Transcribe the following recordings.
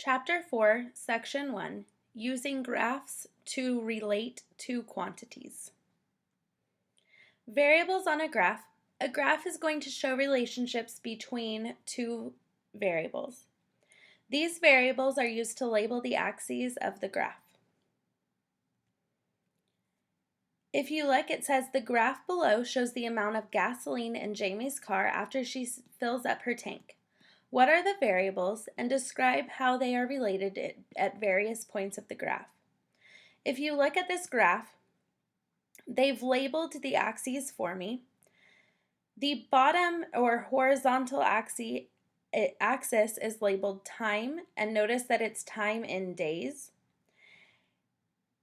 Chapter 4, Section 1, Using Graphs to Relate to Quantities. Variables on a graph. A graph is going to show relationships between two variables. These variables are used to label the axes of the graph. If you look, it says the graph below shows the amount of gasoline in Jamie's car after she fills up her tank. What are the variables, and describe how they are related at various points of the graph. If you look at this graph, they've labeled the axes for me. The bottom or horizontal axis is labeled time, and notice that it's time in days.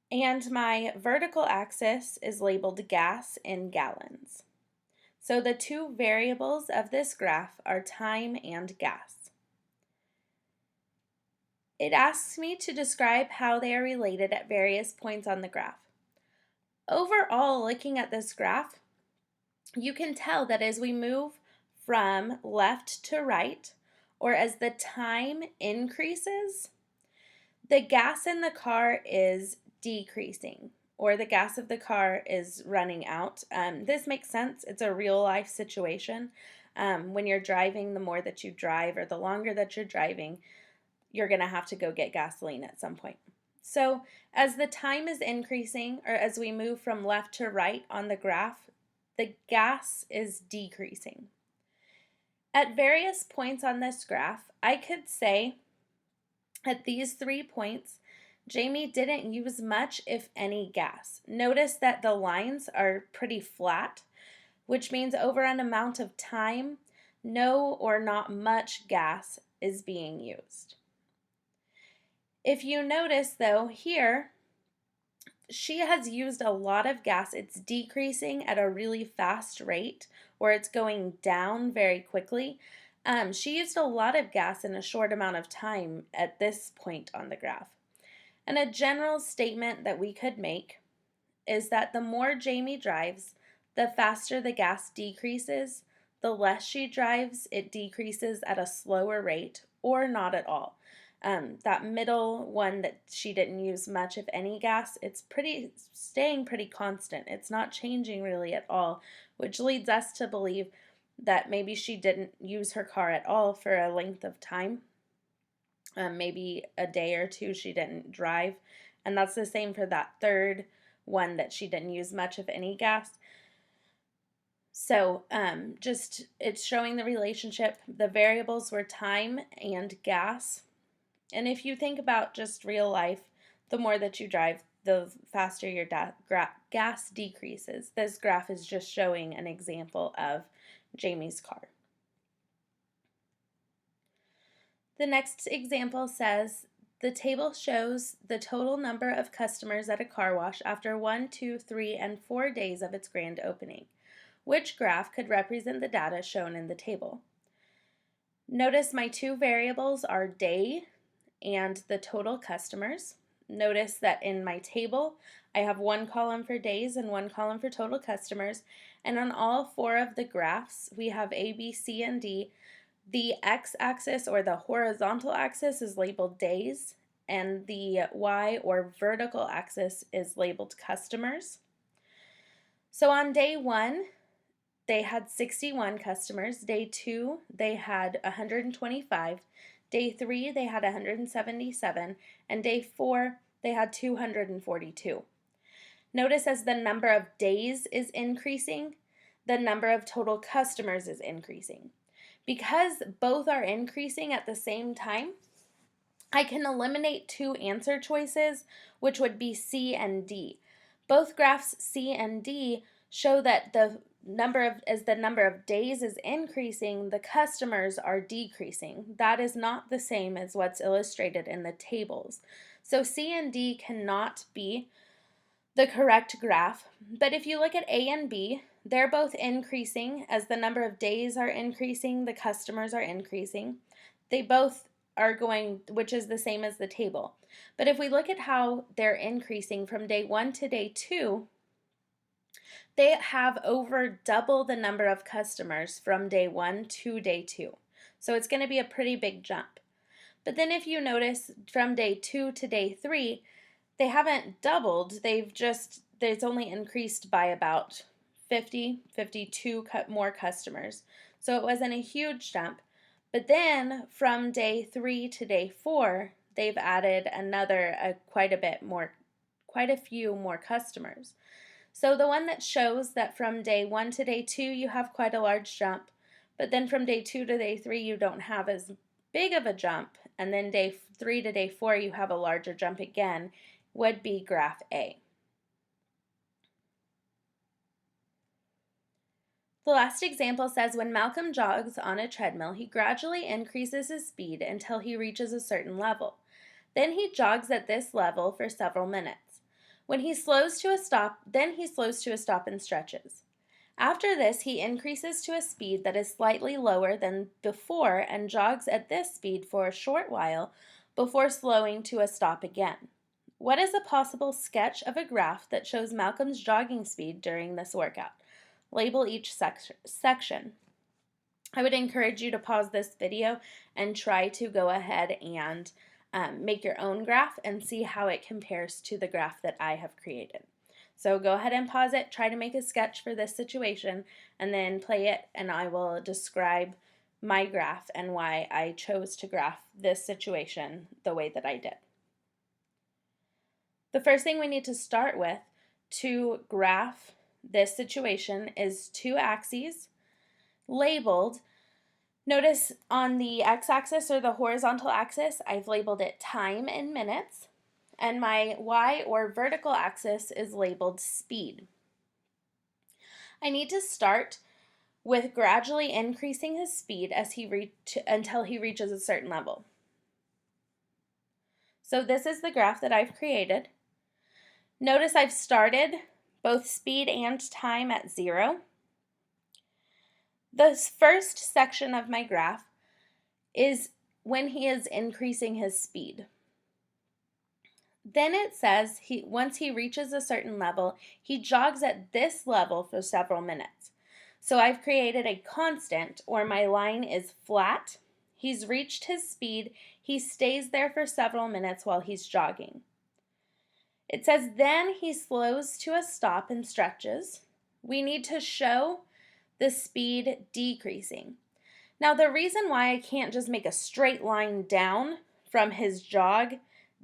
And my vertical axis is labeled gas in gallons. So the two variables of this graph are time and gas. It asks me to describe how they are related at various points on the graph. Overall, looking at this graph, you can tell that as we move from left to right, or as the time increases, the gas in the car is decreasing, or the gas of the car is running out. This makes sense. It's a real life situation. When you're driving, the more that you drive or the longer that you're driving, you're going to have to go get gasoline at some point. So as the time is increasing, or as we move from left to right on the graph, the gas is decreasing. At various points on this graph, I could say at these 3 points, Jamie didn't use much, if any, gas. Notice that the lines are pretty flat, which means over an amount of time, no or not much gas is being used. If you notice, though, here, she has used a lot of gas. It's decreasing at a really fast rate, or it's going down very quickly. She used a lot of gas in a short amount of time at this point on the graph. And a general statement that we could make is that the more Jamie drives, the faster the gas decreases. The less she drives, it decreases at a slower rate or not at all. That middle one that she didn't use much, if any, gas, it's staying pretty constant. It's not changing really at all, which leads us to believe that maybe she didn't use her car at all for a length of time. Maybe a day or two she didn't drive. And that's the same for that third one that she didn't use much, if any, gas. So it's showing the relationship. The variables were time and gas. And if you think about just real life, the more that you drive, the faster your gas decreases. This graph is just showing an example of Jamie's car. The next example says, the table shows the total number of customers at a car wash after 1, 2, 3, and 4 days of its grand opening. Which graph could represent the data shown in the table? Notice my two variables are day and the total customers. Notice that in my table, I have one column for days and one column for total customers. And on all 4 of the graphs, we have A, B, C, and D. The x-axis or the horizontal axis is labeled days, and the y or vertical axis is labeled customers. So on day 1, they had 61 customers. Day 2, they had 125. Day 3, they had 177. And day 4, they had 242. Notice as the number of days is increasing, the number of total customers is increasing. Because both are increasing at the same time, I can eliminate 2 answer choices, which would be C and D. Both graphs C and D show that as the number of days is increasing, the customers are decreasing. That is not the same as what's illustrated in the tables. So C and D cannot be the correct graph. But if you look at A and B, they're both increasing. As the number of days are increasing, the customers are increasing. They both are going, which is the same as the table. But if we look at how they're increasing from day 1 to day 2, they have over double the number of customers from day 1 to day 2. So it's going to be a pretty big jump. But then if you notice from day 2 to day 3, they haven't doubled. There's only increased by about 52 more customers. So it wasn't a huge jump. But then from day 3 to day 4, they've added quite a few more customers. So the one that shows that from day 1 to day 2 you have quite a large jump, but then from day 2 to day 3 you don't have as big of a jump, and then day 3 to day 4 you have a larger jump again, would be graph A. The last example says when Malcolm jogs on a treadmill, he gradually increases his speed until he reaches a certain level. Then he jogs at this level for several minutes. When he slows to a stop, and stretches. After this, he increases to a speed that is slightly lower than before and jogs at this speed for a short while before slowing to a stop again. What is a possible sketch of a graph that shows Malcolm's jogging speed during this workout? Label each section. I would encourage you to pause this video and try to go ahead and make your own graph and see how it compares to the graph that I have created. So go ahead and pause it, try to make a sketch for this situation, and then play it, and I will describe my graph and why I chose to graph this situation the way that I did. The first thing we need to start with to graph this situation is two axes labeled. Notice on the x-axis or the horizontal axis, I've labeled it time in minutes, and my y or vertical axis is labeled speed. I need to start with gradually increasing his speed until he reaches a certain level. So this is the graph that I've created. Notice I've started both speed and time at 0. The first section of my graph is when he is increasing his speed. Then it says once he reaches a certain level, he jogs at this level for several minutes. So I've created a constant, or my line is flat. He's reached his speed. He stays there for several minutes while he's jogging. It says then he slows to a stop and stretches. We need to show the speed decreasing. Now the reason why I can't just make a straight line down from his jog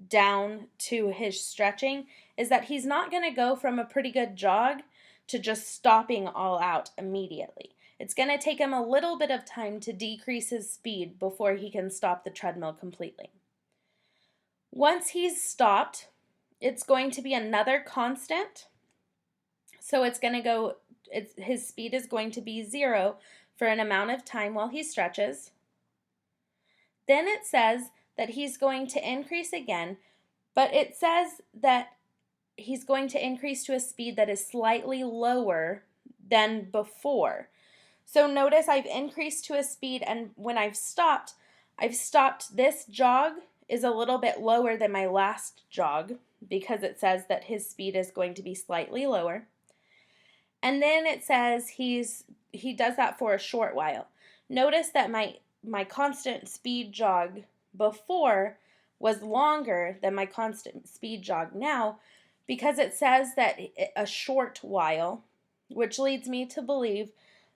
down to his stretching is that he's not going to go from a pretty good jog to just stopping all out immediately. It's going to take him a little bit of time to decrease his speed before he can stop the treadmill completely. Once he's stopped, it's going to be another constant. So his speed is going to be 0 for an amount of time while he stretches. Then it says that he's going to increase again, but it says that he's going to increase to a speed that is slightly lower than before. So notice I've increased to a speed, and when I've stopped, this jog is a little bit lower than my last jog because it says that his speed is going to be slightly lower. And then it says he does that for a short while. Notice that my constant speed jog before was longer than my constant speed jog now because it says that a short while, which leads me to believe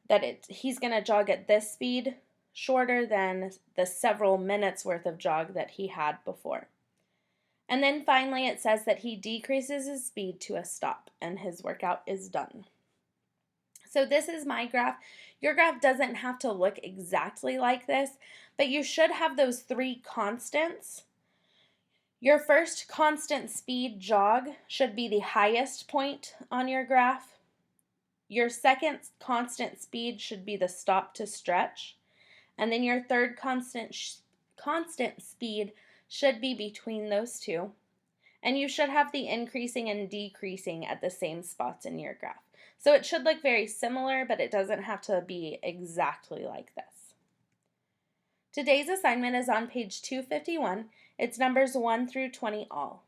that he's going to jog at this speed shorter than the several minutes worth of jog that he had before. And then finally it says that he decreases his speed to a stop and his workout is done. So this is my graph. Your graph doesn't have to look exactly like this, but you should have those three constants. Your first constant speed jog should be the highest point on your graph. Your second constant speed should be the stop to stretch. And then your third constant speed should be between those two. And you should have the increasing and decreasing at the same spots in your graph. So it should look very similar, but it doesn't have to be exactly like this. Today's assignment is on page 251. It's numbers 1 through 20 all.